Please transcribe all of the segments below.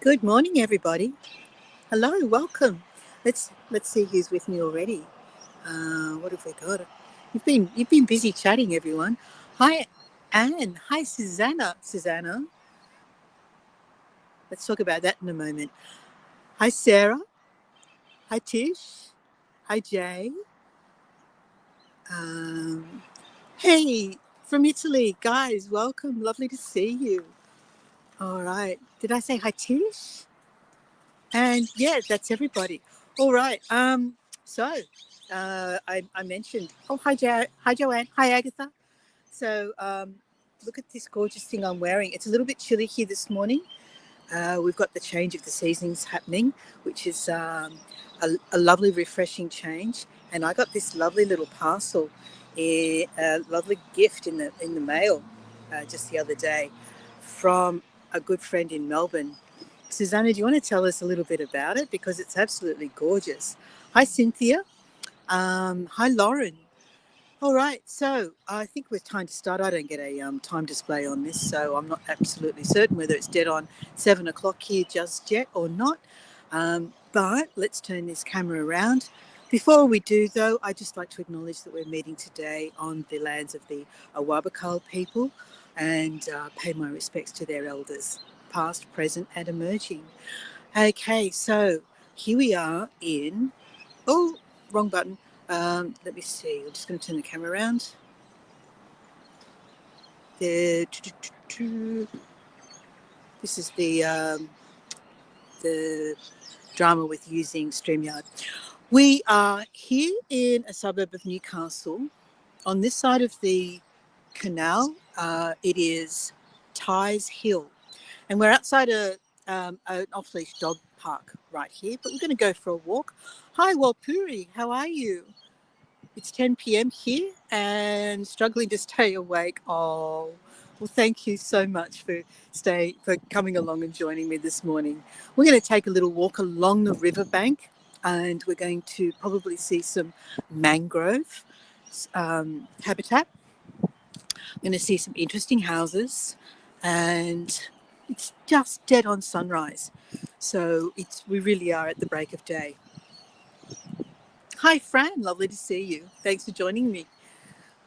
Good morning, everybody. Hello, welcome. Let's see who's with me already. What have we got? You've been busy chatting, everyone. Hi, Anne. Hi, Susanna. Susanna. Let's talk about that in a moment. Hi, Sarah. Hi, Tish. Hi, Jay. Um, hey, from Italy, guys. Welcome. Lovely to see you. All right. Did I say hi, Tish? And yeah, that's everybody. All right. I mentioned. Oh, hi Joanne. Hi Agatha. So look at this gorgeous thing I'm wearing. It's a little bit chilly here this morning. We've got the change of the seasons happening, which is a lovely, refreshing change. And I got this lovely little parcel, a lovely gift in the mail just the other day from a good friend in Melbourne. Susanna, do you want to tell us a little bit about it? Because it's absolutely gorgeous. Hi, Cynthia. Hi, Lauren. All right, so I think it's time to start. I don't get a time display on this, so I'm not absolutely certain whether it's dead on 7 o'clock here just yet or not. But let's turn this camera around. Before we do, though, I'd just like to acknowledge that we're meeting today on the lands of the Awabakal people and pay my respects to their elders, past, present, and emerging. Okay, so here we are in. Oh, wrong button. Let me see. I'm just going to turn the camera around. This is the drama with using StreamYard. We are here in a suburb of Newcastle. On this side of the canal, it is Tighes Hill, and we're outside an off-leash dog park right here. But we're going to go for a walk. Hi, Walpuri. How are you? It's 10 p.m. here and struggling to stay awake. Oh, well, thank you so much for coming along and joining me this morning. We're going to take a little walk along the riverbank, and we're going to probably see some mangrove habitat. We're going to see some interesting houses, and it's just dead on sunrise. So we really are at the break of day. Hi, Fran. Lovely to see you. Thanks for joining me.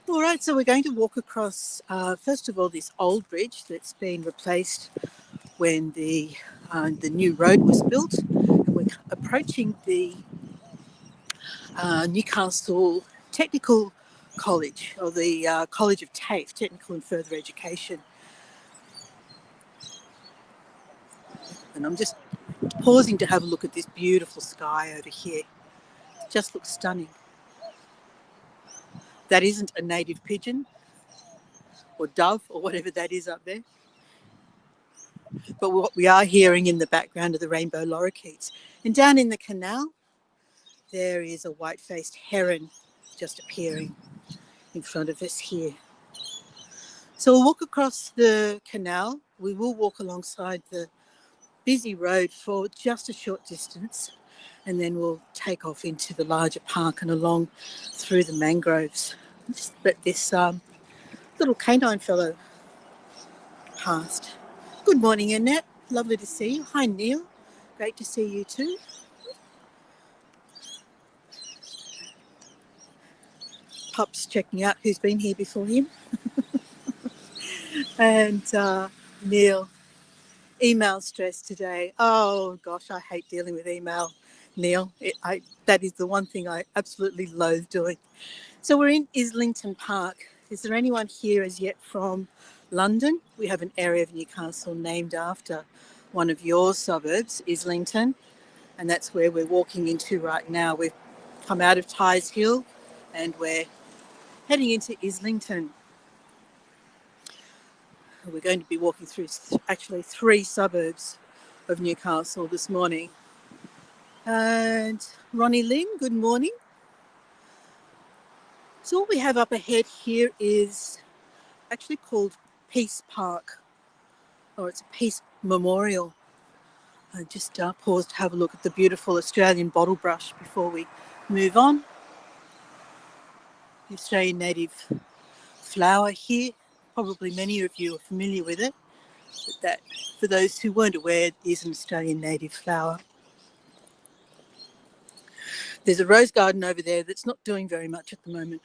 All right, so we're going to walk across, first of all, this old bridge that's been replaced when the new road was built. And we're approaching the Newcastle Technical College, or the College of TAFE, Technical and Further Education. And I'm just pausing to have a look at this beautiful sky over here. It just looks stunning. That isn't a native pigeon or dove or whatever that is up there. But what we are hearing in the background are the rainbow lorikeets. And down in the canal, there is a white-faced heron just appearing in front of us here. So we'll walk across the canal. We will walk alongside the busy road for just a short distance, and then we'll take off into the larger park and along through the mangroves. Just let this little canine fellow past. Good morning, Annette. Lovely to see you. Hi, Neil. Great to see you too. Pup's checking out who's been here before him. And Neil, email stress today. Oh gosh, I hate dealing with email, Neil. That is the one thing I absolutely loathe doing. So we're in Islington Park. Is there anyone here as yet from London? We have an area of Newcastle named after one of your suburbs, Islington, and that's where we're walking into right now. We've come out of Tighes Hill and we're heading into Islington. We're going to be walking through actually 3 suburbs of Newcastle this morning. And Ronnie Lynn, good morning. So what we have up ahead here is actually called Peace Park, or it's a Peace Memorial. I just paused to have a look at the beautiful Australian bottle brush before we move on. The Australian native flower here. Probably many of you are familiar with it. That, for those who weren't aware, is an Australian native flower. There's a rose garden over there that's not doing very much at the moment.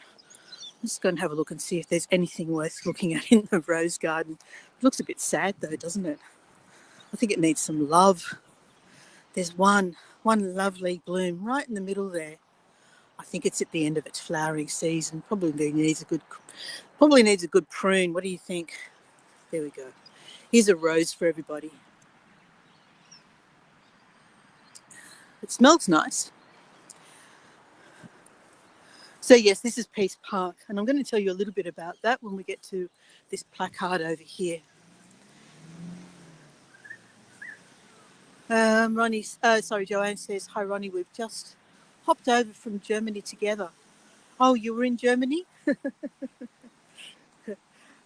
I'm just going to have a look and see if there's anything worth looking at in the rose garden. It looks a bit sad though, doesn't it? I think it needs some love. There's one lovely bloom right in the middle there. I think it's at the end of its flowering season. Probably needs a good prune. What do you think? There we go. Here's a rose for everybody. It smells nice. So yes, this is Peace Park, and I'm going to tell you a little bit about that when we get to this placard over here. Joanne says, hi Ronnie, we've just hopped over from Germany together. Oh, you were in Germany?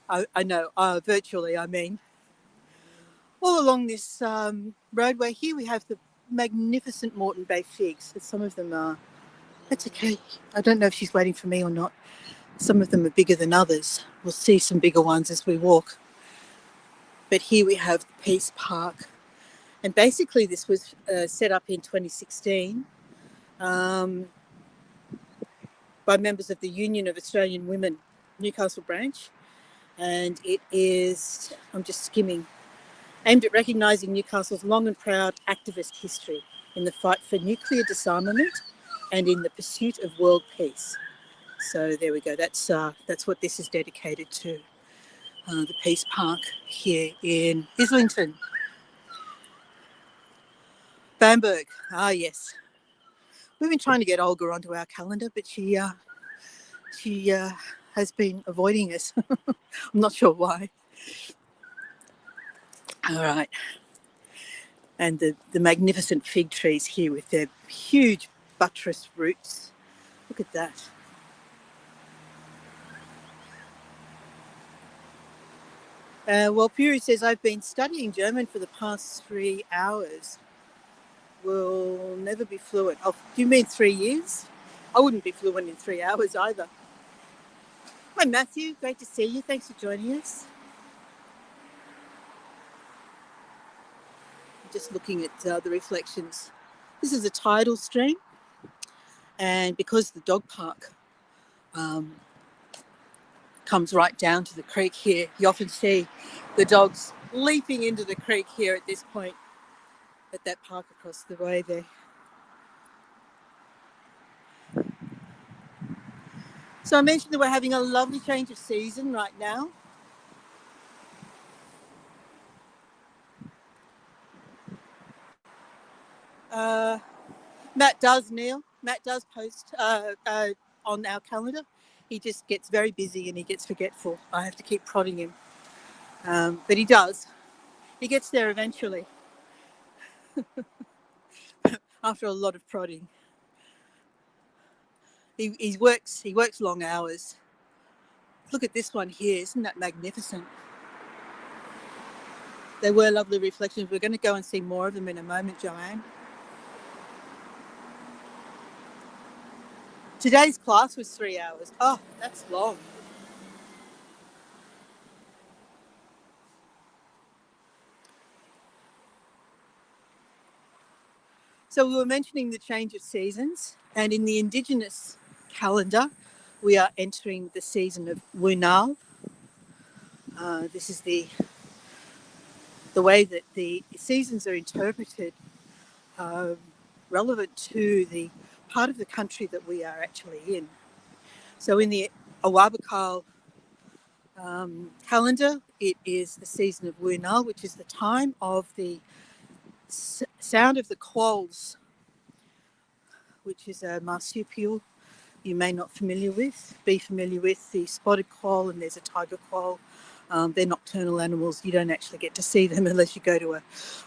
I know, virtually, I mean. All along this roadway here, we have the magnificent Moreton Bay figs. Some of them are, that's okay. I don't know if she's waiting for me or not. Some of them are bigger than others. We'll see some bigger ones as we walk. But here we have the Peace Park. And basically this was set up in 2016 by members of the Union of Australian Women, Newcastle branch. And it is, I'm just skimming, aimed at recognising Newcastle's long and proud activist history in the fight for nuclear disarmament and in the pursuit of world peace. So there we go. That's what this is dedicated to, the Peace Park here in Islington. Bamberg. Ah, yes. We've been trying to get Olga onto our calendar, but she has been avoiding us. I'm not sure why. All right. And the magnificent fig trees here with their huge buttress roots. Look at that. Well, Puri says, I've been studying German for the past 3 hours. Will never be fluent. Oh, do you mean 3 years? I wouldn't be fluent in 3 hours either. Hi, Matthew. Great to see you. Thanks for joining us. Just looking at the reflections. This is a tidal stream, and because the dog park comes right down to the creek here, you often see the dogs leaping into the creek here at this point, at that park across the way there. So I mentioned that we're having a lovely change of season right now. Matt does post on our calendar. He just gets very busy and he gets forgetful. I have to keep prodding him. But he does. He gets there eventually. After a lot of prodding. He works long hours. Look at this one here. Isn't that magnificent? They were lovely reflections. We're going to go and see more of them in a moment, Joanne. Today's class was 3 hours. Oh, that's long. So we were mentioning the change of seasons, and in the Indigenous calendar, we are entering the season of Wunal. This is the way that the seasons are interpreted, relevant to the part of the country that we are actually in. So in the Awabakal calendar, it is the season of Wunal, which is the time of the sound of the quolls, which is a marsupial you may not be familiar with the spotted quoll, and there's a tiger quoll. They're nocturnal animals. You don't actually get to see them unless you go to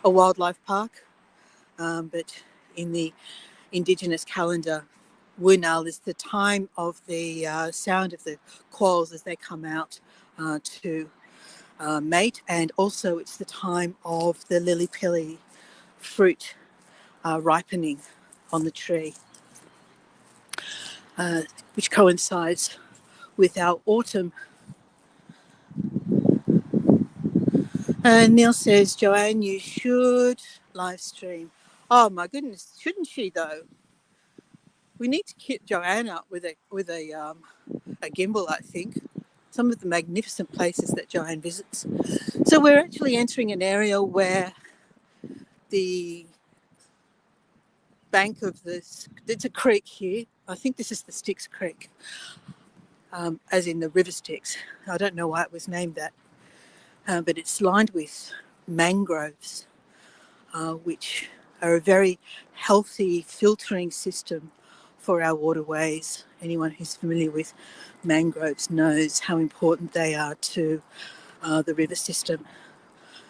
a wildlife park. But in the Indigenous calendar, Wunal is the time of the sound of the quolls as they come out to mate, and also it's the time of the lily-pilly fruit ripening on the tree, which coincides with our autumn. Neil says, Joanne, you should live stream. Oh my goodness, shouldn't she though? We need to kit Joanne up with a gimbal, I think. Some of the magnificent places that Joanne visits. So we're actually entering an area where the bank of this, it's a creek here. I think this is the Styx Creek, as in the River Styx. I don't know why it was named that, but it's lined with mangroves, which are a very healthy filtering system for our waterways. Anyone who's familiar with mangroves knows how important they are to the river system.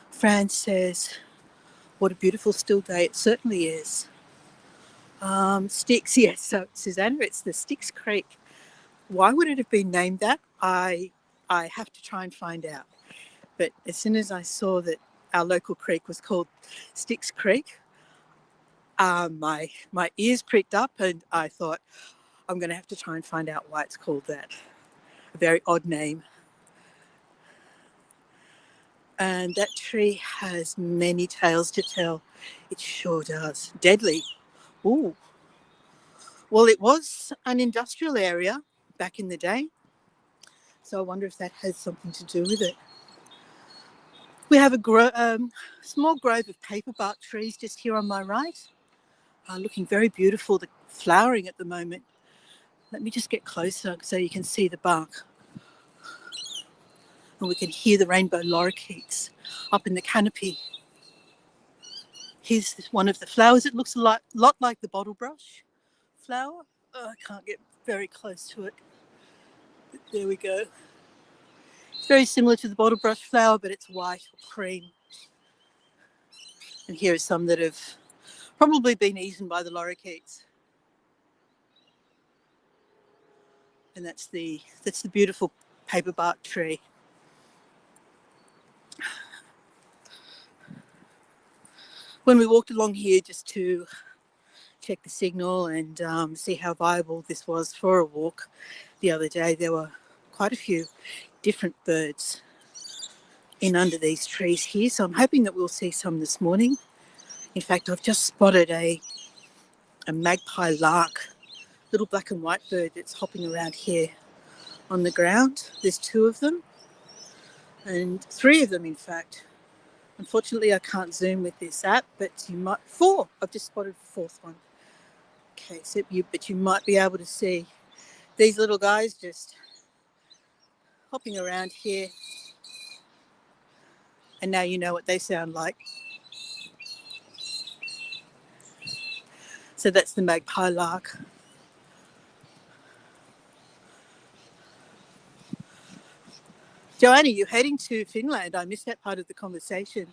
Fran says, what a beautiful still day. It certainly is. Styx, yes. So, Susanna, it's the Styx Creek. Why would it have been named that? I have to try and find out. But as soon as I saw that our local creek was called Styx Creek, my ears pricked up and I thought, I'm going to have to try and find out why it's called that. A very odd name. And that tree has many tales to tell. It sure does. Deadly. Ooh. Well, it was an industrial area back in the day. So I wonder if that has something to do with it. We have a small grove of paperbark trees just here on my right. Looking very beautiful. They're flowering at the moment. Let me just get closer so you can see the bark. And we can hear the rainbow lorikeets up in the canopy. Here's one of the flowers. It looks a lot like the bottle brush flower. Oh, I can't get very close to it. But there we go. It's very similar to the bottle brush flower, but it's white or cream. And here are some that have probably been eaten by the lorikeets. And that's the beautiful paperbark tree. When we walked along here just to check the signal and see how viable this was for a walk the other day, there were quite a few different birds in under these trees here. So I'm hoping that we'll see some this morning. In fact, I've just spotted a magpie lark, little black and white bird that's hopping around here on the ground. There's two of them, and three of them, in fact. Unfortunately, I can't zoom with this app, but you might... Four! I've just spotted the fourth one. Okay, but you might be able to see these little guys just hopping around here. And now you know what they sound like. So that's the magpie lark. Joanne, are you heading to Finland? I missed that part of the conversation.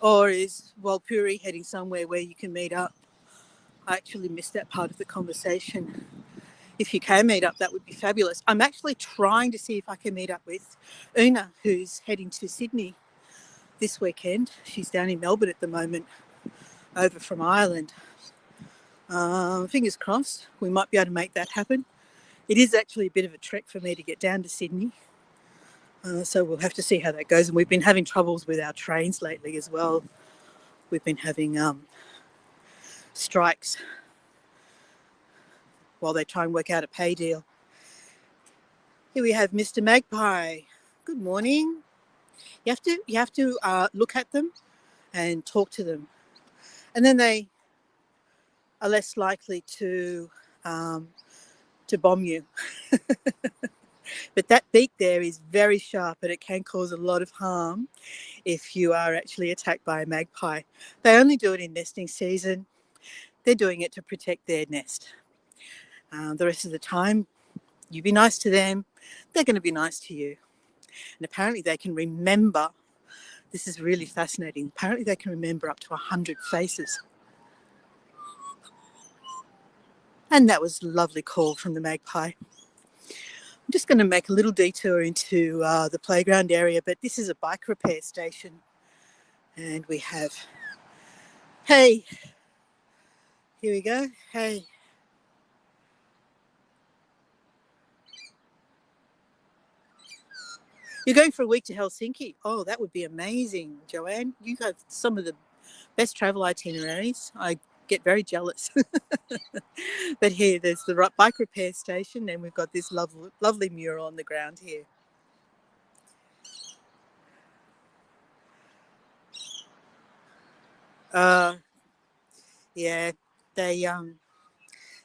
Or is Walpuri heading somewhere where you can meet up? I actually missed that part of the conversation. If you can meet up, that would be fabulous. I'm actually trying to see if I can meet up with Una, who's heading to Sydney this weekend. She's down in Melbourne at the moment, over from Ireland. Fingers crossed, we might be able to make that happen. It is actually a bit of a trek for me to get down to Sydney. So we'll have to see how that goes. And we've been having troubles with our trains lately as well. We've been having strikes while they try and work out a pay deal. Here we have Mr. Magpie. Good morning. You have to look at them and talk to them, and then they are less likely to bomb you. But that beak there is very sharp, and it can cause a lot of harm if you are actually attacked by a magpie. They only do it in nesting season. They're doing it to protect their nest. The rest of the time, you be nice to them, they're going to be nice to you. And apparently they can remember, this is really fascinating, apparently they can remember up to 100 faces. And that was a lovely call from the magpie. I'm just going to make a little detour into the playground area, but this is a bike repair station. And we have, hey, here we go, hey. You're going for a week to Helsinki. Oh, that would be amazing, Joanne. You have some of the best travel itineraries. I get very jealous. But here, there's the bike repair station, and we've got this lovely mural on the ground here. Yeah, they're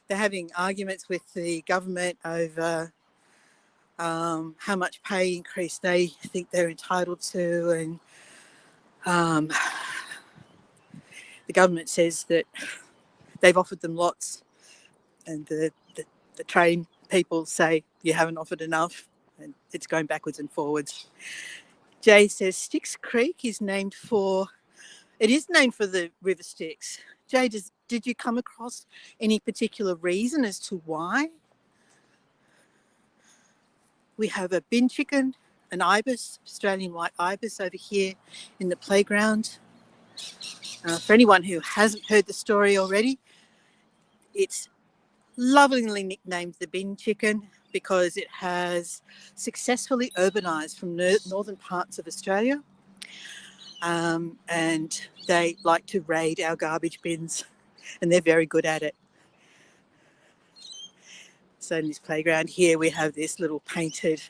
having arguments with the government over how much pay increase they think they're entitled to, and the government says that they've offered them lots, and the train people say you haven't offered enough, and it's going backwards and forwards. Jay says Styx Creek is named for the River Styx. Jay, did you come across any particular reason as to why? We have a bin chicken, an ibis, Australian white ibis over here in the playground. For anyone who hasn't heard the story already, it's lovingly nicknamed the bin chicken because it has successfully urbanised from northern parts of Australia, and they like to raid our garbage bins, and they're very good at it. So in this playground here, we have this little painted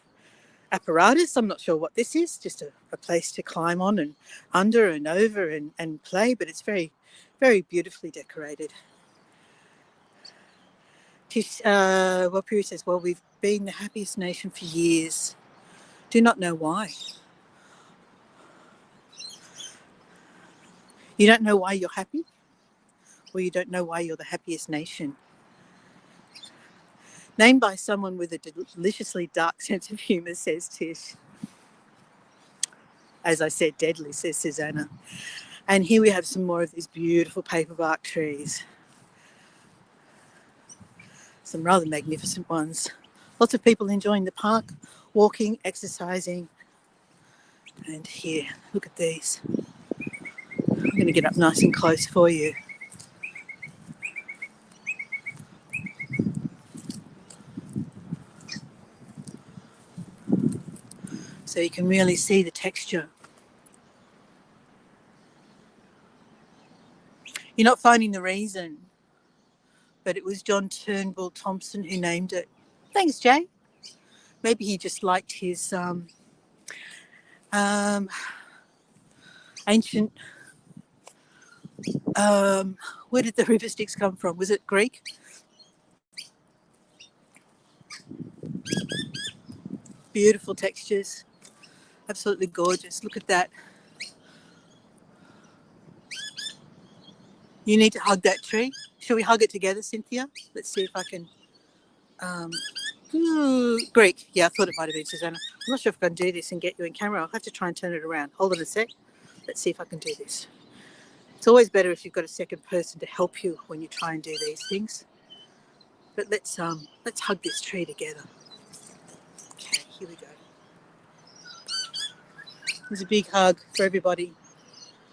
apparatus. I'm not sure what this is, just a place to climb on and under and over and play, but it's very, very beautifully decorated. Wapiru says, well, we've been the happiest nation for years. Do not know why. You don't know why you're happy? Or you don't know why you're the happiest nation? Named by someone with a deliciously dark sense of humour, says Tish. As I said, deadly, says Susanna. And here we have some more of these beautiful paperbark trees. Some rather magnificent ones. Lots of people enjoying the park, walking, exercising. And here, look at these. I'm going to get up nice and close for you. So you can really see the texture. You're not finding the reason, but it was John Turnbull Thompson who named it. Thanks, Jay. Maybe he just liked his ancient... where did the River Styx come from? Was it Greek? Beautiful textures. Absolutely gorgeous. Look at that. You need to hug that tree. Shall we hug it together, Cynthia? Let's see if I can... Greek. Yeah, I thought it might have been Susanna. I'm not sure if I can do this and get you in camera. I'll have to try and turn it around. Hold on a sec. Let's see if I can do this. It's always better if you've got a second person to help you when you try and do these things. But let's hug this tree together. Okay, here we go. There's a big hug for everybody.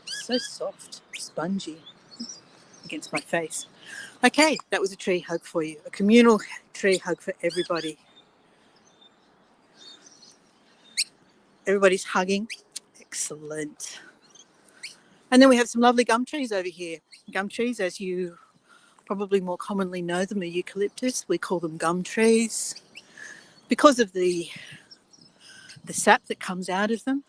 So soft, spongy against my face. Okay, that was a tree hug for you. A communal tree hug for everybody. Everybody's hugging. Excellent. And then we have some lovely gum trees over here. Gum trees, as you probably more commonly know them, are eucalyptus. We call them gum trees because of the sap that comes out of them,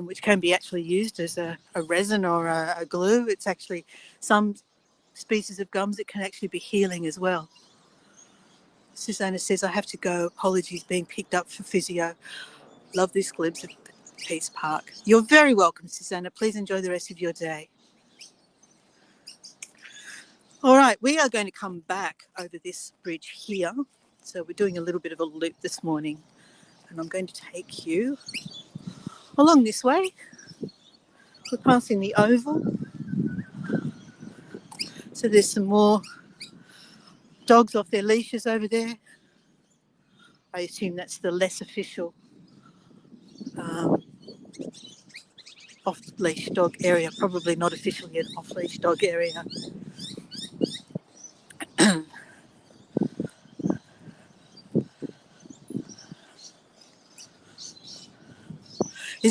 which can be actually used as a resin or a glue. It's actually some species of gums that can actually be healing as well. Susanna says, I have to go. Apologies, being picked up for physio. Love this glimpse of Peace Park. You're very welcome, Susanna. Please enjoy the rest of your day. All right, we are going to come back over this bridge here. So we're doing a little bit of a loop this morning, and I'm going to take you along this way. We're passing the oval. So there's some more dogs off their leashes over there. I assume that's the less official off-leash dog area, probably not officially an off-leash dog area.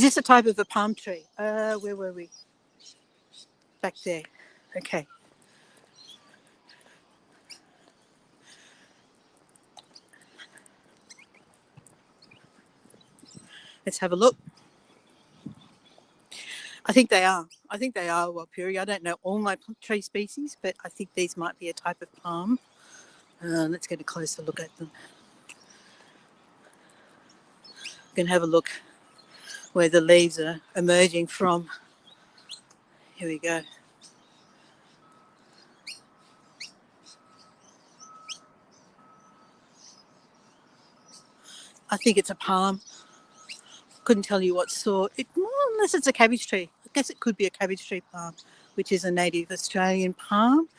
this a type of a palm tree? Where were we? Back there. Okay. Let's have a look. I think they are. I think they are Walpuri. I don't know all my tree species, but I think these might be a type of palm. Let's get a closer look at them. We can have a look where the leaves are emerging from. Here we go. I think it's a palm. Couldn't tell you what sort. Unless it's a cabbage tree. I guess it could be a cabbage tree palm, which is a native Australian palm.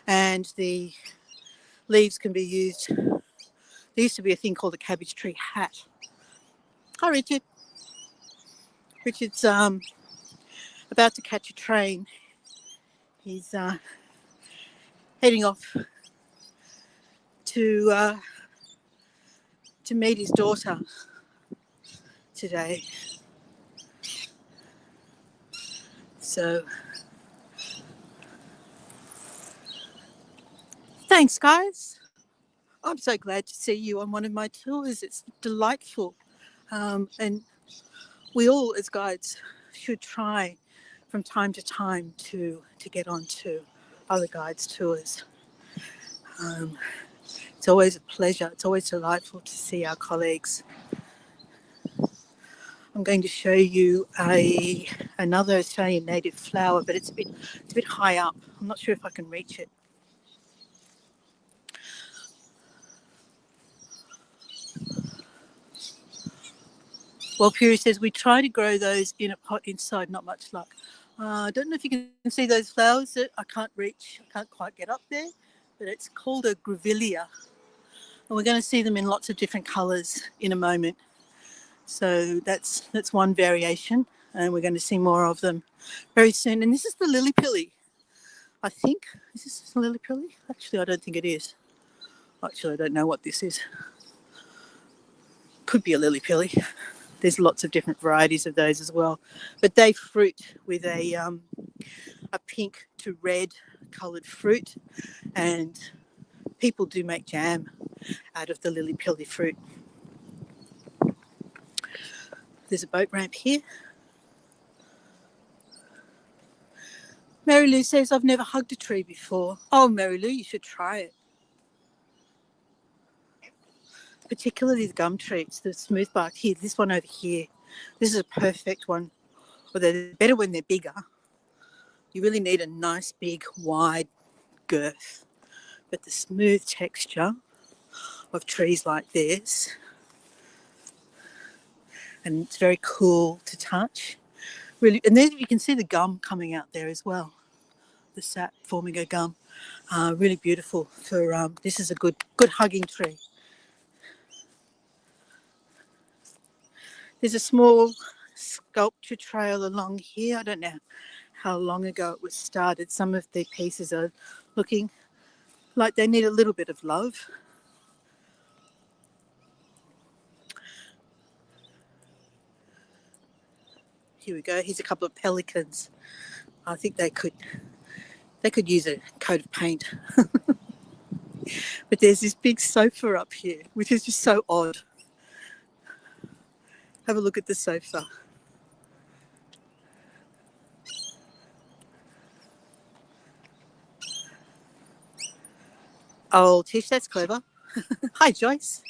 And the leaves can be used. There used to be a thing called a cabbage tree hat. Hi, Richard. Richard's about to catch a train. He's heading off to meet his daughter today. So, thanks, guys. I'm so glad to see you on one of my tours. It's delightful. And we all, as guides, should try from time to time to get onto other guides' tours. It's always a pleasure. It's always delightful to see our colleagues. I'm going to show you another Australian native flower, but it's a bit high up. I'm not sure if I can reach it. Well, Puri says we try to grow those in a pot inside, not much luck. I don't know if you can see those flowers that I can't reach. I can't quite get up there, but it's called a grevillea. And we're going to see them in lots of different colours in a moment. So that's one variation, and we're going to see more of them very soon. And this is the lily pilly, I think. Is this the lily pilly? Actually, I don't think it is. Actually, I don't know what this is. Could be a lily pilly. There's lots of different varieties of those as well, but they fruit with a pink to red coloured fruit, and people do make jam out of the lily pilly fruit. There's a boat ramp here. Mary Lou says, I've never hugged a tree before. Oh, Mary Lou, you should try it. Particularly the gum trees, the smooth bark here, this one over here. This is a perfect one. Well, they're better when they're bigger. You really need a nice, big, wide girth. But the smooth texture of trees like this, and it's very cool to touch. Really, and then you can see the gum coming out there as well. The sap forming a gum. Really beautiful for, this is a good hugging tree. There's a small sculpture trail along here. I don't know how long ago it was started. Some of the pieces are looking like they need a little bit of love. Here we go. Here's a couple of pelicans. I think they could use a coat of paint. But there's this big sofa up here, which is just so odd. Have a look at the sofa. Oh, Tish, that's clever. Hi, Joyce.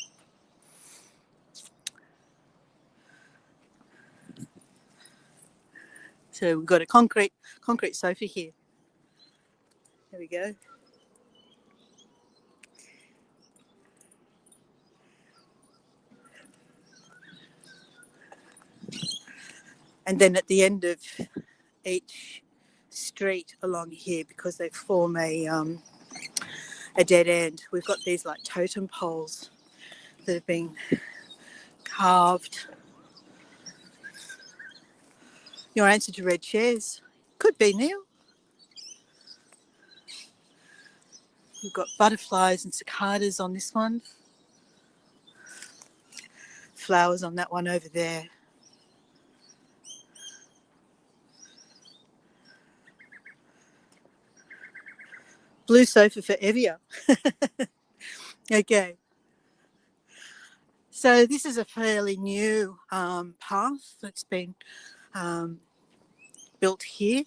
So we've got a concrete sofa here. There we go. And then at the end of each street along here, because they form a dead end, we've got these like totem poles that have been carved. Your answer to red chairs could be, Neil. We've got butterflies and cicadas on this one. Flowers on that one over there. Blue sofa for Evia. Okay. So this is a fairly new path that's been built here.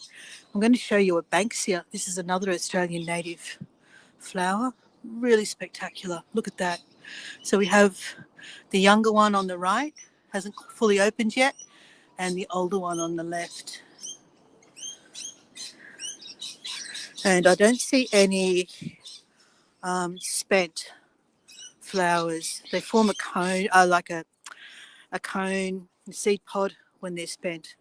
I'm going to show you a Banksia. This is another Australian native flower. Really spectacular. Look at that. So we have the younger one on the right, hasn't fully opened yet, and the older one on the left. And I don't see any spent flowers. They form a cone, like a cone seed pod when they're spent.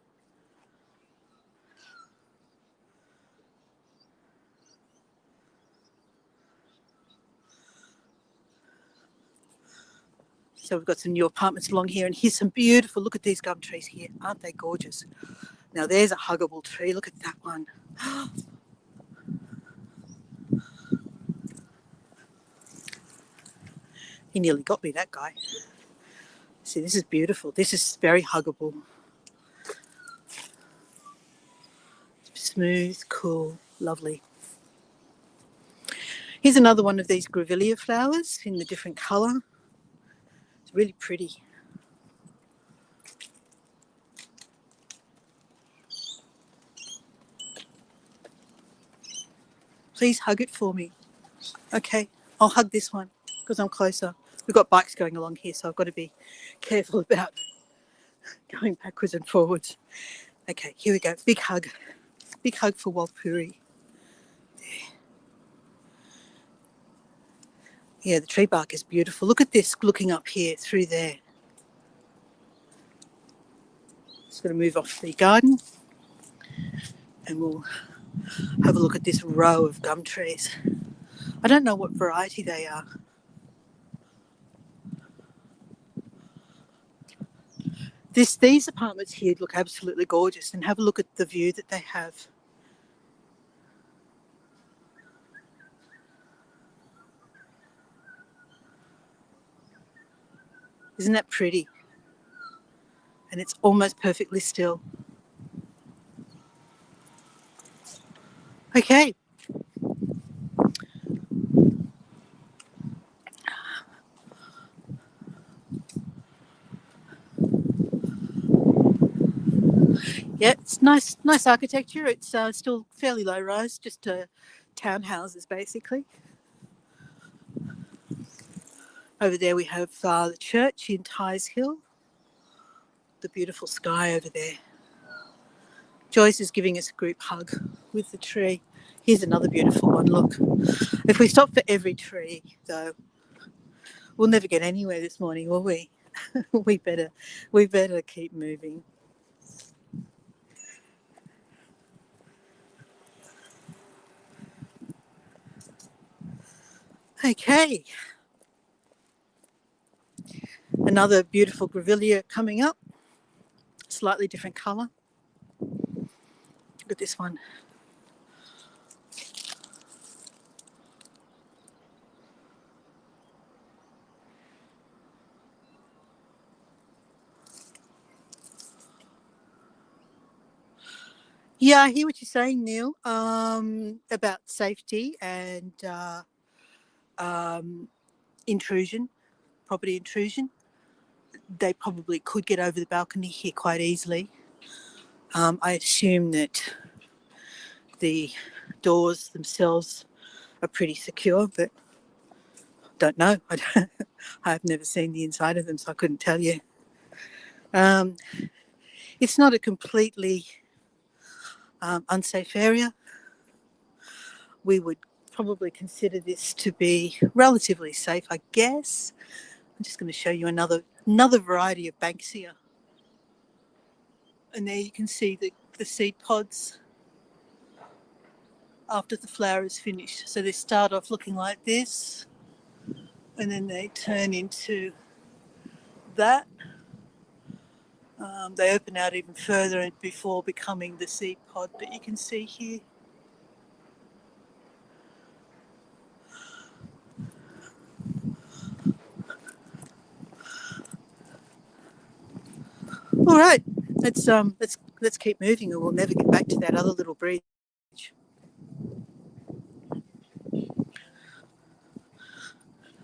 So we've got some new apartments along here, and here's some beautiful, look at these gum trees here. Aren't they gorgeous? Now there's a huggable tree. Look at that one. He nearly got me, that guy. See, this is beautiful. This is very huggable. Smooth, cool, lovely. Here's another one of these grevillea flowers in a different colour. It's really pretty. Please hug it for me. Okay, I'll hug this one because I'm closer. We've got bikes going along here, so I've got to be careful about going backwards and forwards. Okay, here we go. Big hug. Big hug for Walpuri. There. Yeah, the tree bark is beautiful. Look at this looking up here through there. Just going to move off the garden and we'll have a look at this row of gum trees. I don't know what variety they are. These apartments here look absolutely gorgeous, and have a look at the view that they have. Isn't that pretty? And it's almost perfectly still. Okay. Yeah, it's nice architecture. It's still fairly low rise, just townhouses basically. Over there we have the church in Tighes Hill. The beautiful sky over there. Joyce is giving us a group hug with the tree. Here's another beautiful one, look. If we stop for every tree, though, we'll never get anywhere this morning, will we? we better keep moving. Okay. Another beautiful grevillea coming up. Slightly different colour. Look at this one. Yeah, I hear what you're saying, Neil, about safety and intrusion, property intrusion. They probably could get over the balcony here quite easily. I assume that the doors themselves are pretty secure, but don't know. I've never seen the inside of them, so I couldn't tell you. It's not a completely unsafe area. We would probably consider this to be relatively safe, I guess. I'm just going to show you another variety of Banksia. And there you can see the seed pods after the flower is finished. So they start off looking like this, and then they turn into that. They open out even further before becoming the seed pod that you can see here. All right, let's keep moving, or we'll never get back to that other little bridge.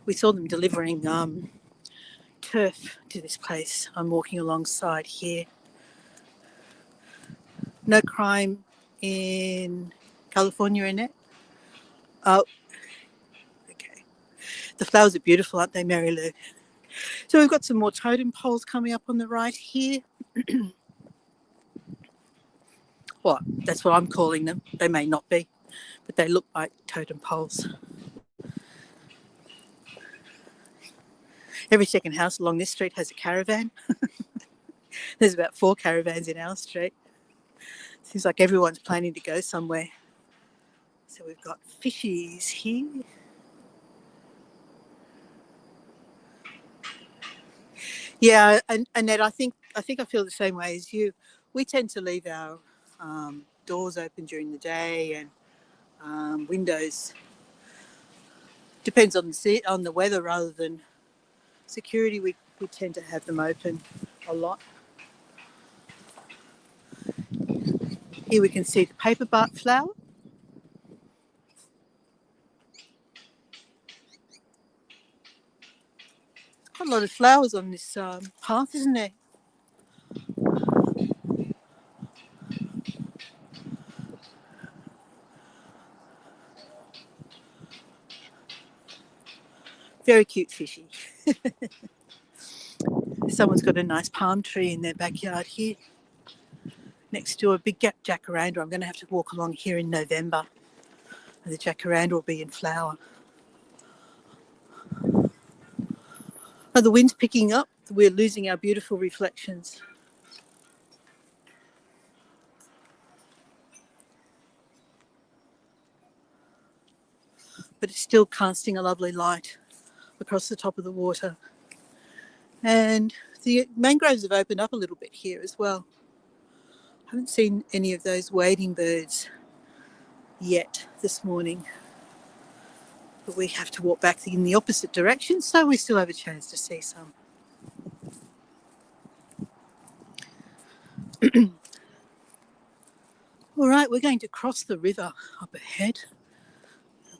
we saw them delivering turf to this place. I'm walking alongside here. No crime in California, in it. Oh, okay. The flowers are beautiful, aren't they, Mary Lou? So we've got some more totem poles coming up on the right here. Well, that's what I'm calling them. They may not be, but they look like totem poles. Every second house along this street has a caravan. There's about 4 caravans in our street. Seems like everyone's planning to go somewhere. So we've got fishies here. Yeah, and Annette, I think I feel the same way as you. We tend to leave our doors open during the day and windows. Depends on the weather rather than security. We tend to have them open a lot. Here we can see the paper bark flower. Quite a lot of flowers on this path, isn't there? Very cute fishy. Someone's got a nice palm tree in their backyard here. Next to a big jacaranda. I'm going to have to walk along here in November. The jacaranda will be in flower. Oh, the wind's picking up. We're losing our beautiful reflections. But it's still casting a lovely light across the top of the water. And the mangroves have opened up a little bit here as well. I haven't seen any of those wading birds yet this morning. But we have to walk back in the opposite direction, so we still have a chance to see some. All right, we're going to cross the river up ahead.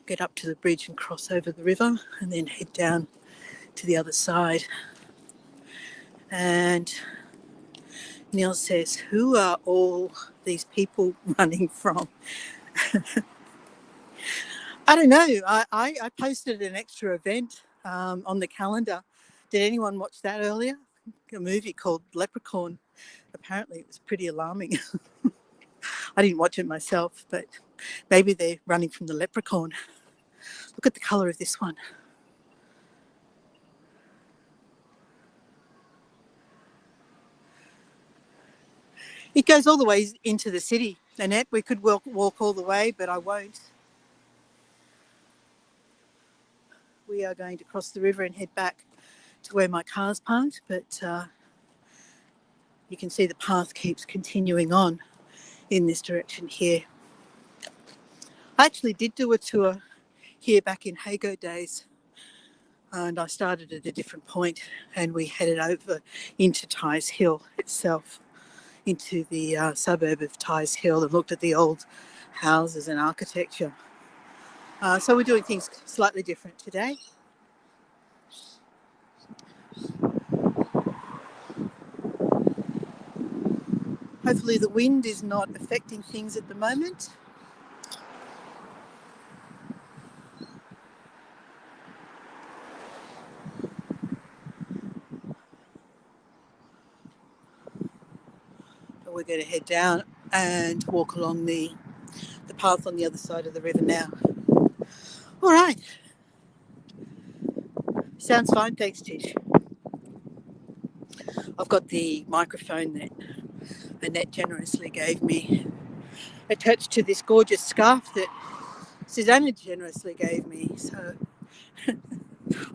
Get up to the bridge and cross over the river and then head down to the other side. And Neil says, who are all these people running from? I don't know. I posted an extra event on the calendar. Did anyone watch that earlier? A movie called Leprechaun. Apparently it was pretty alarming. I didn't watch it myself, but maybe they're running from the leprechaun. Look at the colour of this one. It goes all the way into the city, Annette. We could walk all the way, but I won't. We are going to cross the river and head back to where my car's parked, but you can see the path keeps continuing on in this direction here. I actually did do a tour here back in Hago days, and I started at a different point and we headed over into Tighes Hill itself, into the suburb of Tighes Hill, and looked at the old houses and architecture. So we're doing things slightly different today. Hopefully the wind is not affecting things at the moment. We're going to head down and walk along the path on the other side of the river now. All right. Sounds fine. Thanks, Tish. I've got the microphone that Annette generously gave me attached to this gorgeous scarf that Susanna generously gave me. So,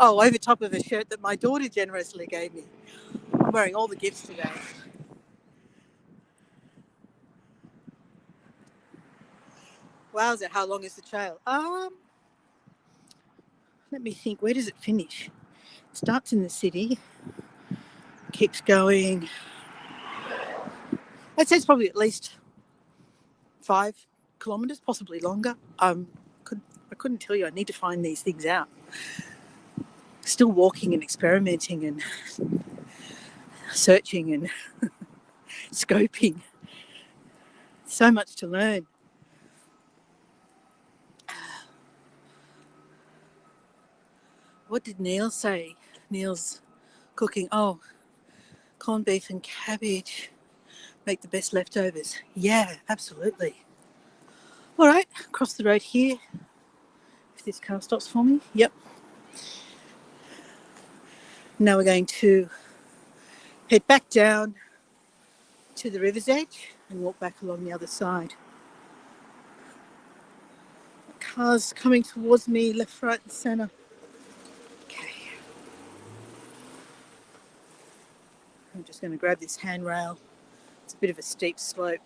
over top of a shirt that my daughter generously gave me. I'm wearing all the gifts today. Wowza, how long is the trail? Let me think, where does it finish? It starts in the city, keeps going. I'd say it's probably at least 5 kilometres, possibly longer. I couldn't tell you. I need to find these things out. still walking and experimenting and searching and scoping. So much to learn. What did Neil say? Neil's cooking. Oh, corned beef and cabbage make the best leftovers. Yeah, absolutely. All right, across the road here. If this car stops for me. Yep. Now we're going to head back down to the river's edge and walk back along the other side. Cars coming towards me, left, right, and centre. Okay. I'm just going to grab this handrail. It's a bit of a steep slope.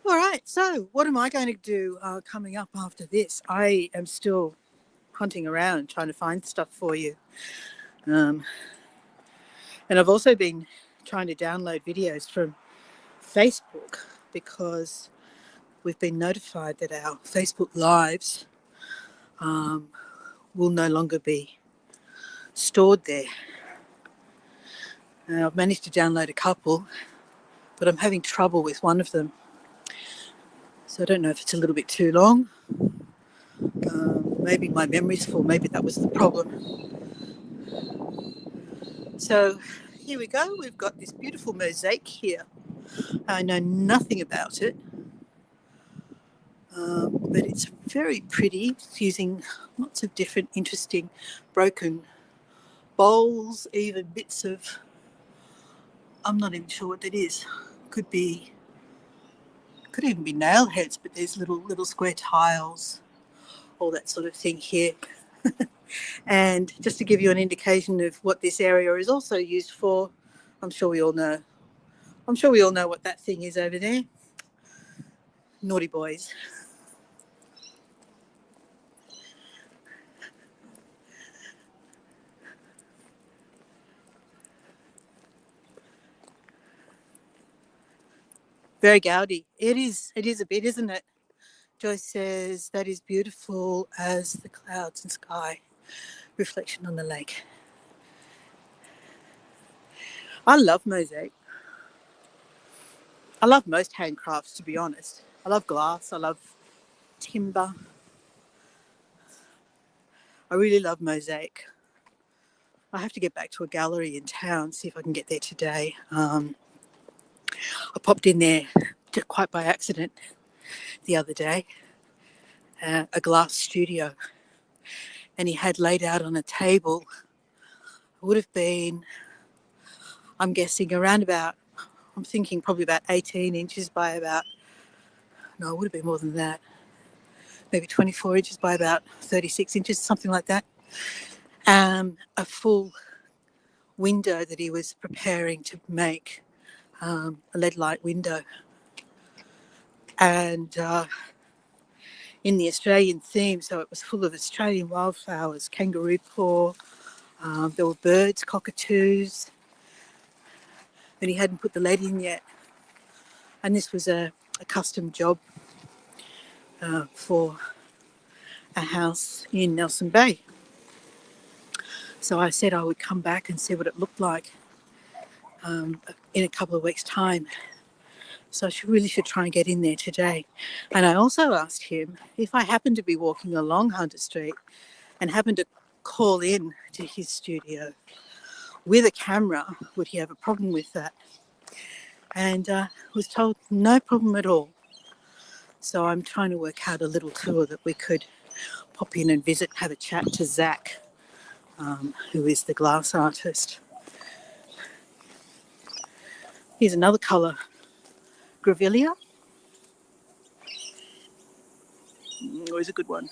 All right, so what am I going to do coming up after this? I am still hunting around trying to find stuff for you. And I've also been trying to download videos from Facebook because we've been notified that our Facebook Lives will no longer be stored there. I've managed to download a couple, but I'm having trouble with one of them. So I don't know if it's a little bit too long. Maybe my memory's full. Maybe that was the problem. So here we go. We've got this beautiful mosaic here. I know nothing about it, but it's very pretty. It's using lots of different interesting broken bowls, even bits of, I'm not even sure what that is. Could even be nail heads, but there's little square tiles, all that sort of thing here. And just to give you an indication of what this area is also used for, I'm sure we all know what that thing is over there. Naughty boys. Very gaudy. It is a bit, isn't it? Joyce says that is beautiful as the clouds and sky, reflection on the lake. I love mosaic. I love most handcrafts, to be honest. I love glass. I love timber. I really love mosaic. I have to get back to a gallery in town, see if I can get there today. I popped in there quite by accident the other day, a glass studio, and he had laid out on a table, would have been, I'm guessing, around about, I'm thinking probably about 18 inches by about, no, it would have been more than that, maybe 24 inches by about 36 inches, something like that. A full window that he was preparing to make, a lead light window. And in the Australian theme, so it was full of Australian wildflowers, kangaroo paw, there were birds, cockatoos, and he hadn't put the lead in yet. And this was a custom job for a house in Nelson Bay. So I said I would come back and see what it looked like in a couple of weeks' time. So I really should try and get in there today. And I also asked him if I happened to be walking along Hunter Street and happened to call in to his studio with a camera, would he have a problem with that? And was told no problem at all. So I'm trying to work out a little tour that we could pop in and visit, have a chat to Zach, who is the glass artist. Here's another colour, Grevillea. Always a good one.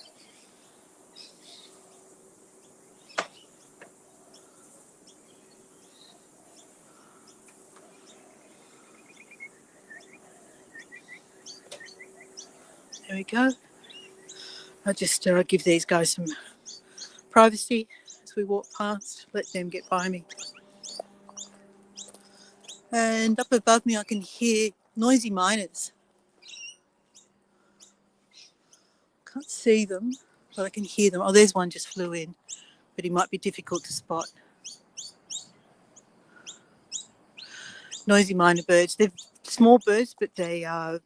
There we go. I'll just give these guys some privacy as we walk past, let them get by me. And up above me I can hear Noisy miners. Can't see them, but I can hear them. Oh, there's one just flew in, but he might be difficult to spot. Noisy miner birds. They're small birds, but they are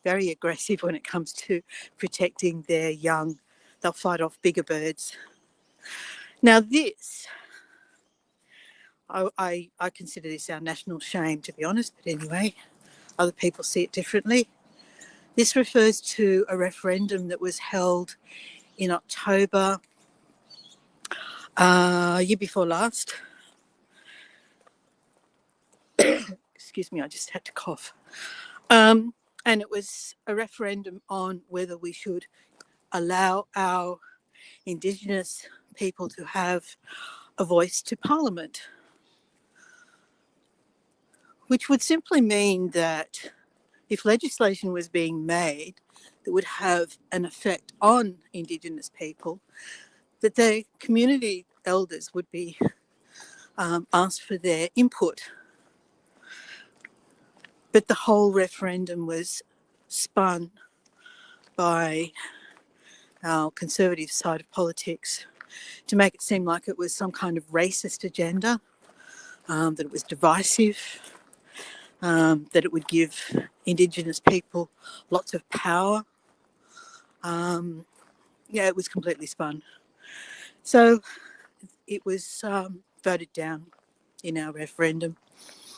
very aggressive when it comes to protecting their young. They'll fight off bigger birds. Now this, I consider this our national shame, to be honest, but anyway, other people see it differently. This refers to a referendum that was held in October, year before last. Excuse me, I just had to cough. And it was a referendum on whether we should allow our Indigenous people to have a voice to Parliament, which would simply mean that if legislation was being made that would have an effect on Indigenous people, that the community elders would be asked for their input. But the whole referendum was spun by our conservative side of politics to make it seem like it was some kind of racist agenda, that it was divisive, that it would give Indigenous people lots of power. It was completely spun. So it was voted down in our referendum.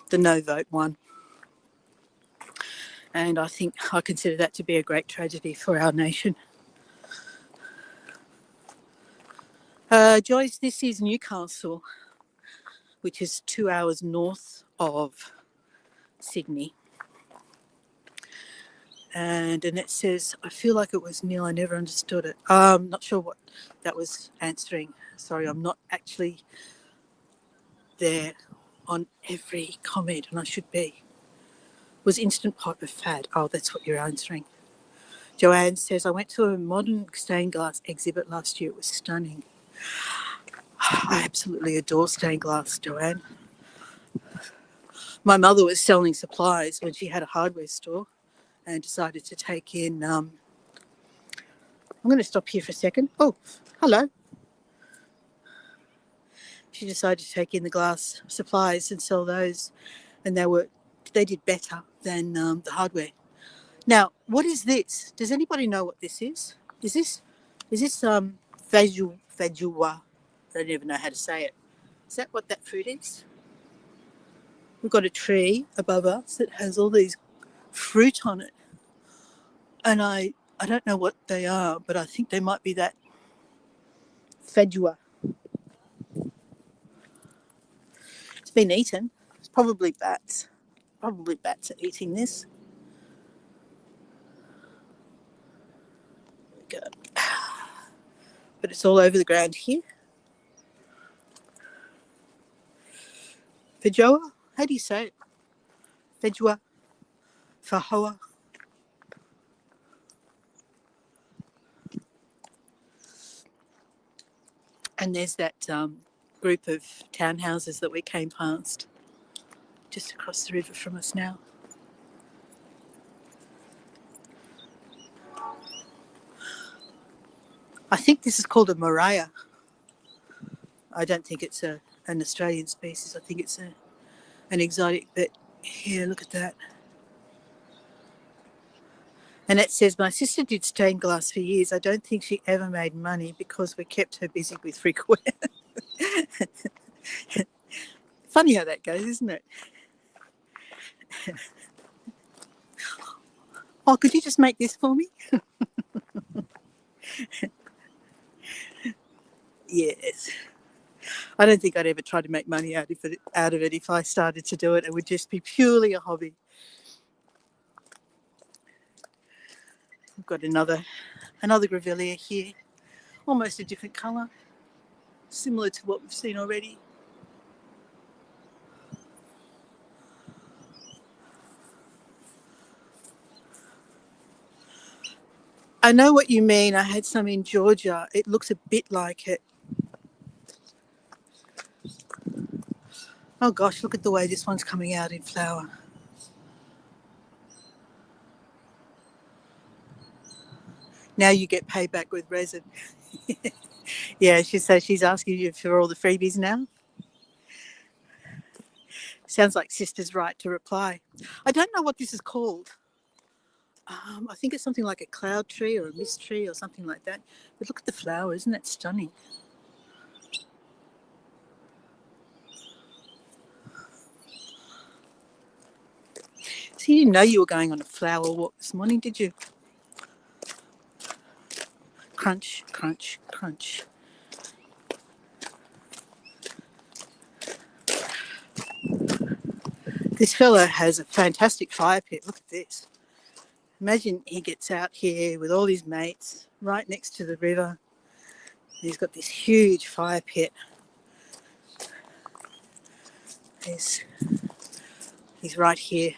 The no vote won. And I consider that to be a great tragedy for our nation. Joyce, this is Newcastle, which is 2 hours north of Sydney. And Annette says, I feel like it was nil. I never understood it. Not sure what that was answering. Sorry, I'm not actually there on every comment, and I should be. Was Instant Pot a fad? Oh, that's what you're answering. Joanne says, I went to a modern stained glass exhibit last year. It was stunning. I absolutely adore stained glass, Joanne. My mother was selling supplies when she had a hardware store and decided to take in... I'm going to stop here for a second. Oh, hello. She decided to take in the glass supplies and sell those, and they did better than the hardware. Now, what is this? Does anybody know what this is? Is this feijoa? I don't even know how to say it. Is that what that fruit is? We've got a tree above us that has all these fruit on it, and I don't know what they are, but I think they might be that feijoa. It's been eaten. It's probably bats. Probably bats are eating this. There we go. But it's all over the ground here. Feijoa? How do you say it? Feijoa? Fahoa? And there's that group of townhouses that we came past just across the river from us now. I think this is called a Moria. I don't think it's an Australian species. I think it's an exotic, but here, look at that. And it says, my sister did stained glass for years. I don't think she ever made money because we kept her busy with freakware. Funny how that goes, isn't it? Oh, could you just make this for me? Yes. I don't think I'd ever try to make money out of it if I started to do it. It would just be purely a hobby. We've got another grevillea here, almost a different colour, similar to what we've seen already. I know what you mean. I had some in Georgia. It looks a bit like it. Oh gosh, look at the way this one's coming out in flower. Now you get paid back with resin. Yeah, she says she's asking you for all the freebies now. Sounds like sister's right to reply. I don't know what this is called. I think it's something like a cloud tree or a mist tree or something like that. But look at the flower, isn't that stunning? So you didn't know you were going on a flower walk this morning, did you? Crunch, crunch, crunch. This fella has a fantastic fire pit. Look at this. Imagine he gets out here with all his mates right next to the river. He's got this huge fire pit. He's right here.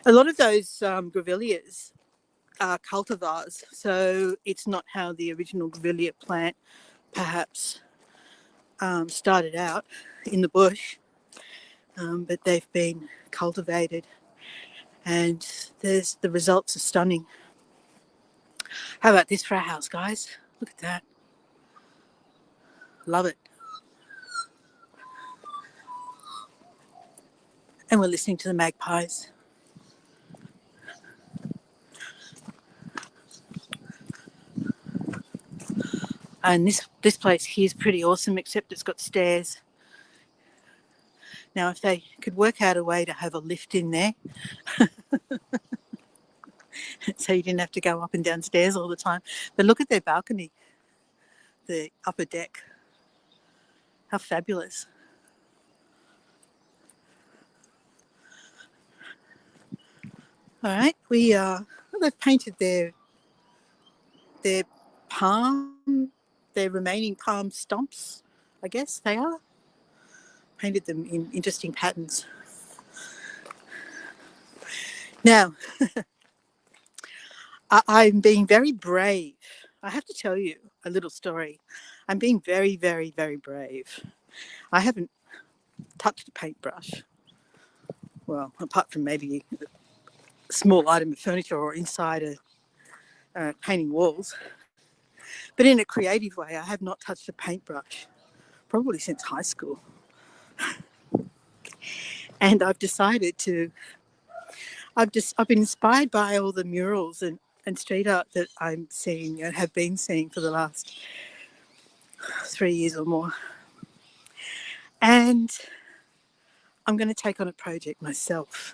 A lot of those grevilleas are cultivars, so it's not how the original grevillea plant perhaps started out in the bush, but they've been cultivated, and the results are stunning. How about this for our house, guys? Look at that. Love it. And we're listening to the magpies. And this place here is pretty awesome, except it's got stairs. Now, if they could work out a way to have a lift in there, so you didn't have to go up and down stairs all the time. But look at their balcony, the upper deck. How fabulous. All right, they've painted their their remaining palm stumps, I guess they are. Painted them in interesting patterns. Now, I'm being very brave. I have to tell you a little story. I'm being very, very, very brave. I haven't touched a paintbrush. Well, apart from maybe a small item of furniture or inside painting walls. But in a creative way, I have not touched a paintbrush probably since high school. And I've decided to, I've been inspired by all the murals and street art that I'm seeing and have been seeing for the last 3 years or more. And I'm going to take on a project myself.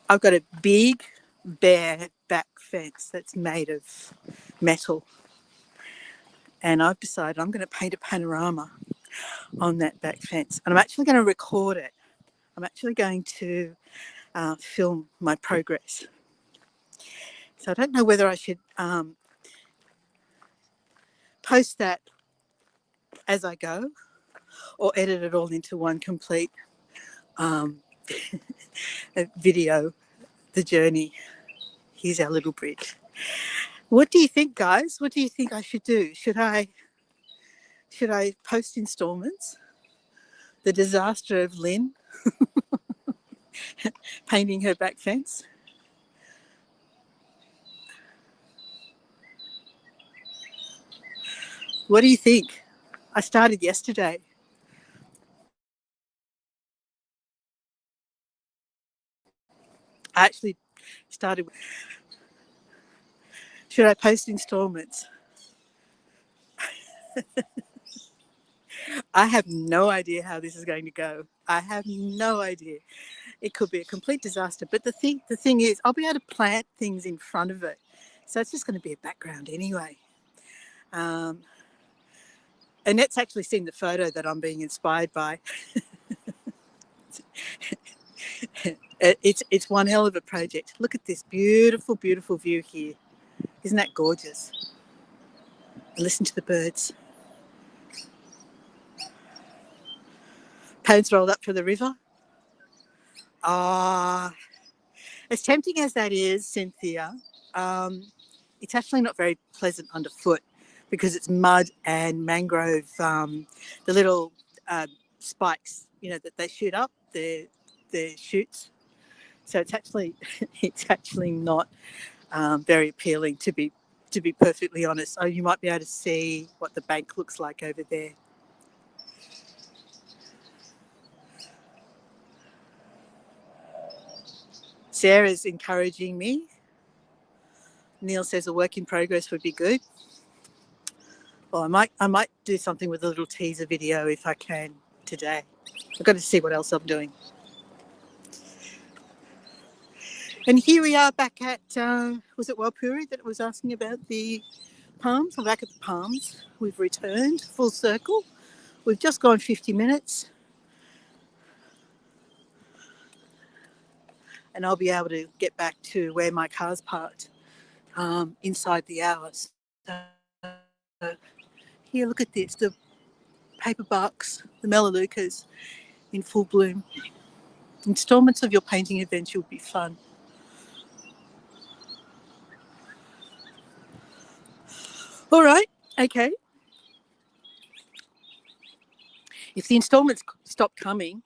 I've got a big bare back fence that's made of metal. And I've decided I'm going to paint a panorama on that back fence. And I'm actually going to record it. I'm actually going to film my progress. So I don't know whether I should post that as I go or edit it all into one complete video, the journey. Here's our little bridge. What do you think, guys? What do you think I should do? Should I post installments? The disaster of Lynn painting her back fence? What do you think? I started yesterday. I actually started. Should I post installments? I have no idea how this is going to go. I have no idea. It could be a complete disaster. But the thing is, I'll be able to plant things in front of it. So it's just going to be a background anyway. Annette's actually seen the photo that I'm being inspired by. It's one hell of a project. Look at this beautiful, beautiful view here. Isn't that gorgeous? And listen to the birds. Pads rolled up to the river. As tempting as that is, Cynthia, it's actually not very pleasant underfoot because it's mud and mangrove, the little spikes, that they shoot up, the shoots. So it's actually not very appealing, to be perfectly honest. Oh, you might be able to see what the bank looks like over there. Sarah's encouraging me. Neil says a work in progress would be good. Well, I might do something with a little teaser video if I can today. I've got to see what else I'm doing. And here we are back at, was it Walpuri that was asking about the palms? I'm back at the palms. We've returned full circle. We've just gone 50 minutes. And I'll be able to get back to where my car's parked inside the hours. So here, look at this, the paper barks, the melaleucas in full bloom. Installments of your painting adventure would be fun. All right, okay. If the installments stop coming,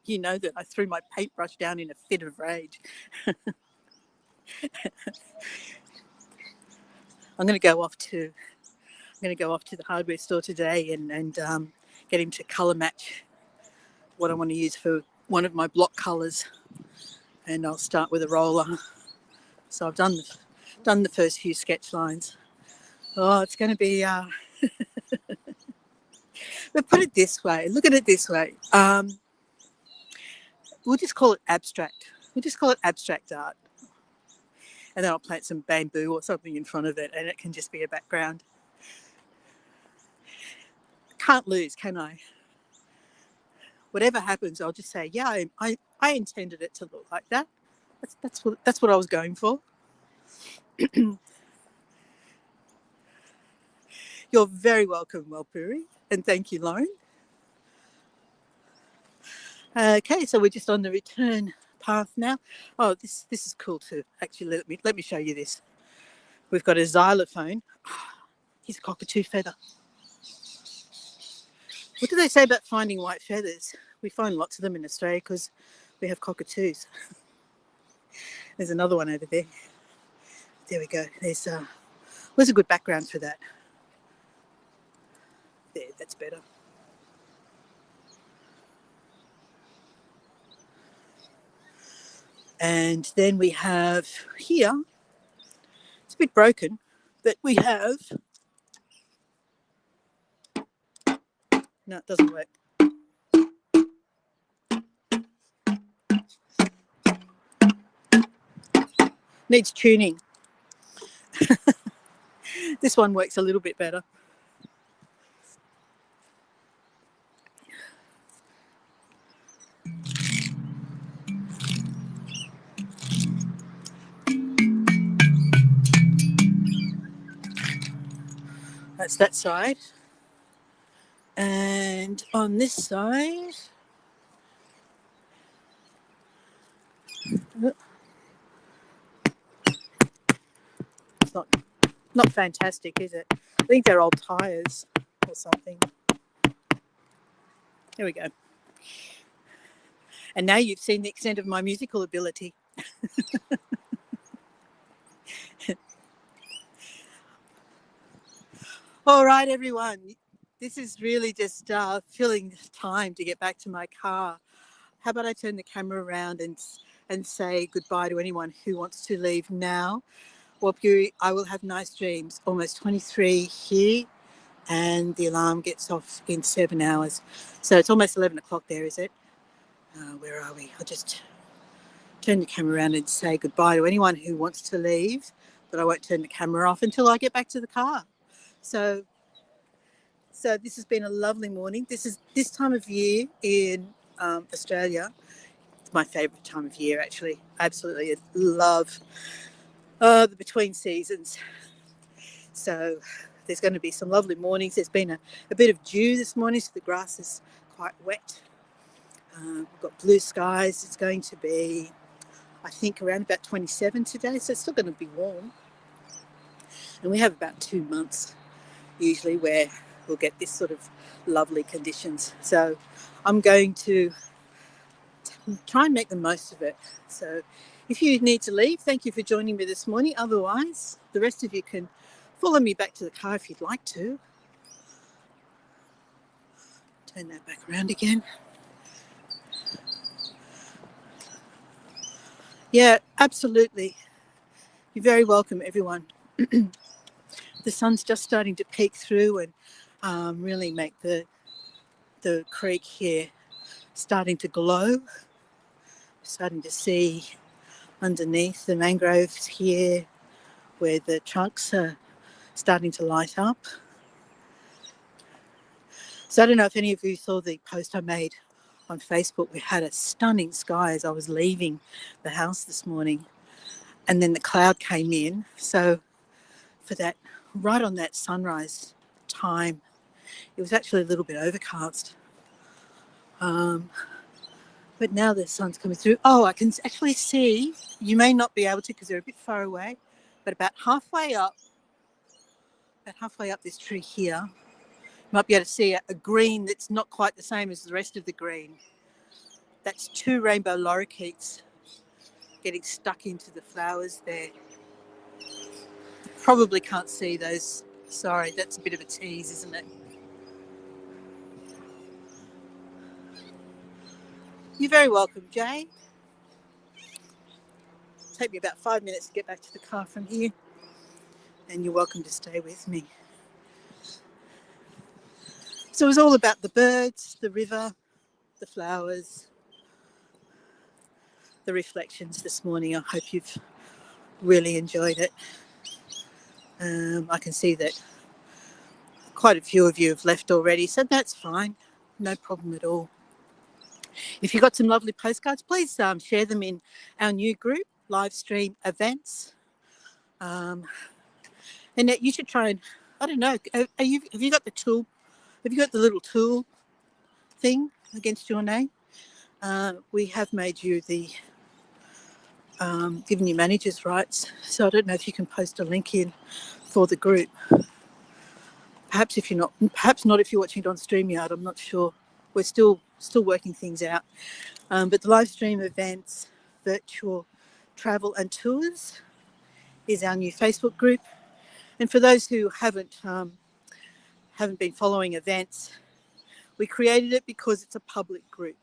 you know that I threw my paintbrush down in a fit of rage. I'm going to go off to the hardware store today and get him to colour match what I want to use for one of my block colours, and I'll start with a roller. So I've done the first few sketch lines. Oh, it's going to be. But put it this way. Look at it this way. We'll just call it abstract. We'll just call it abstract art, and then I'll plant some bamboo or something in front of it, and it can just be a background. Can't lose, can I? Whatever happens, I'll just say, yeah, I intended it to look like that. That's what I was going for. You're very welcome, Walpuri, and thank you, Lauren. Okay, so we're just on the return path now. Oh, this is cool too. Actually, let me show you this. We've got a xylophone. Here's a cockatoo feather. What do they say about finding white feathers? We find lots of them in Australia because we have cockatoos. There's another one over there. There we go. There's a good background for that. There, that's better. And then we have here, it's a bit broken, but we have, no, it doesn't work. Needs tuning. This one works a little bit better. That's that side. And on this side, it's not fantastic, is it? I think they're old tyres or something. There we go. And now you've seen the extent of my musical ability. All right, everyone. This is really just filling time to get back to my car. How about I turn the camera around and say goodbye to anyone who wants to leave now? Walpuri, I will have nice dreams. Almost 23 here, and the alarm gets off in 7 hours. So it's almost 11 o'clock there, is it? Where are we? I'll just turn the camera around and say goodbye to anyone who wants to leave, but I won't turn the camera off until I get back to the car. So this has been a lovely morning. This time of year in Australia. It's my favourite time of year, actually. Absolutely love the between seasons. So there's going to be some lovely mornings. There's been a bit of dew this morning, so the grass is quite wet. We've got blue skies. It's going to be, I think, around about 27 today, so it's still going to be warm. And we have about 2 months usually where we'll get this sort of lovely conditions. So I'm going to try and make the most of it. So if you need to leave, thank you for joining me this morning. Otherwise, the rest of you can follow me back to the car if you'd like to. Turn that back around again. Yeah, absolutely. You're very welcome, everyone. The sun's just starting to peek through and really make the creek here starting to glow. Starting to see underneath the mangroves here where the trunks are starting to light up. So I don't know if any of you saw the post I made on Facebook. We had a stunning sky as I was leaving the house this morning, and then the cloud came in. So for that, right on that sunrise time, it was actually a little bit overcast. But now the sun's coming through. Oh, I can actually see, you may not be able to because they're a bit far away, but about halfway up this tree here, you might be able to see a green that's not quite the same as the rest of the green. That's 2 rainbow lorikeets getting stuck into the flowers there. Probably can't see those. Sorry, that's a bit of a tease, isn't it? You're very welcome, Jay. It'll take me about 5 minutes to get back to the car from here, and you're welcome to stay with me. So it was all about the birds, the river, the flowers, the reflections this morning. I hope you've really enjoyed it. I can see that quite a few of you have left already, so that's fine. No problem at all. If you've got some lovely postcards, please share them in our new group, live stream events. And you should try and, I don't know, have you got the tool? Have you got the little tool thing against your name? We have made you the, given you manager's rights. So I don't know if you can post a link in for the group. Perhaps not if you're watching it on StreamYard, I'm not sure. We're still working things out. But the live stream events, virtual travel and tours is our new Facebook group. And for those who haven't been following events, we created it because it's a public group,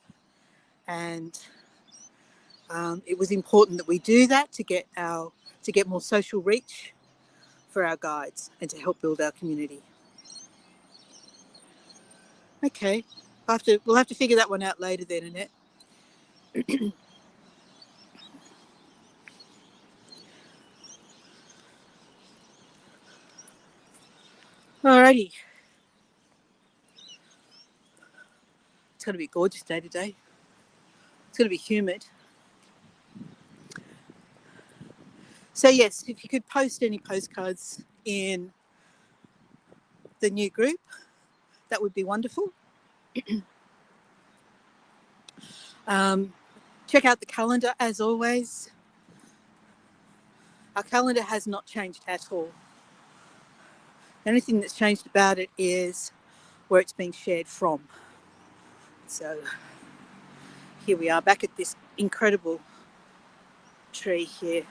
and it was important that we do that to get more social reach for our guides and to help build our community. Okay, we'll have to figure that one out later then, Annette. Alrighty. It's going to be a gorgeous day today. It's going to be humid. So yes, if you could post any postcards in the new group, that would be wonderful. Check out the calendar as always. Our calendar has not changed at all. The only thing that's changed about it is where it's being shared from. So here we are back at this incredible tree here.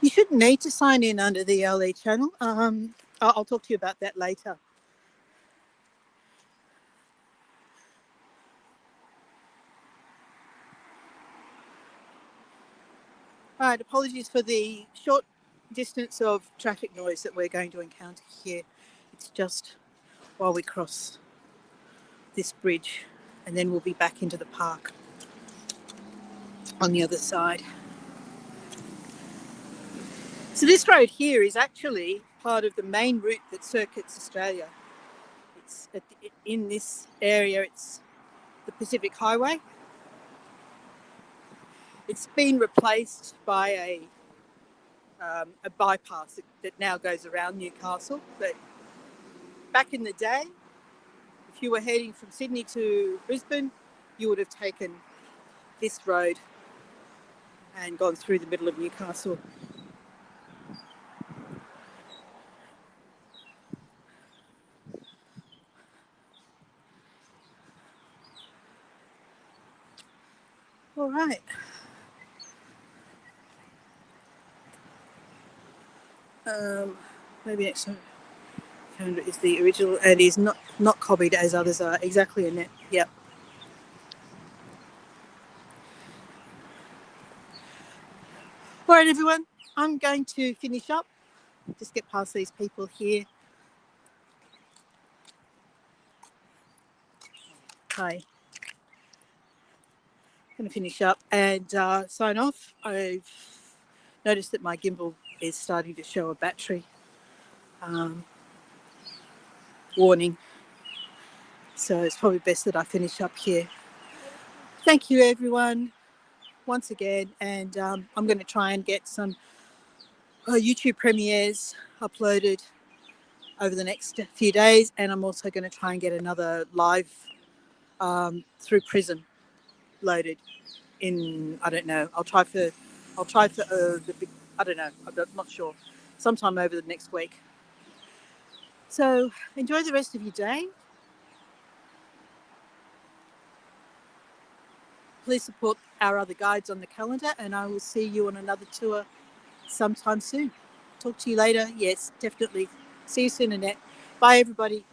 You shouldn't need to sign in under the LE channel. I'll talk to you about that later. All right, apologies for the short distance of traffic noise that we're going to encounter here. It's just while we cross this bridge, and then we'll be back into the park on the other side. So this road here is actually part of the main route that circuits Australia. It's in this area, it's the Pacific Highway. It's been replaced by a bypass that now goes around Newcastle. But back in the day, if you were heading from Sydney to Brisbane, you would have taken this road and gone through the middle of Newcastle. All right. Maybe next time. Calendar is the original and is not copied as others are. Exactly, Annette. Yep. All right, everyone. I'm going to finish up. Just get past these people here. Hi. Going to finish up and sign off. I've noticed that my gimbal is starting to show a battery warning. So it's probably best that I finish up here. Thank you, everyone, once again. And I'm going to try and get some YouTube premieres uploaded over the next few days. And I'm also going to try and get another live through Prism loaded in, I don't know, I'll try for the big, I don't know, I'm not sure, sometime over the next week. So enjoy the rest of your day. Please support our other guides on the calendar, and I will see you on another tour sometime soon. Talk to you later. Yes, definitely. See you soon, Annette. Bye, everybody.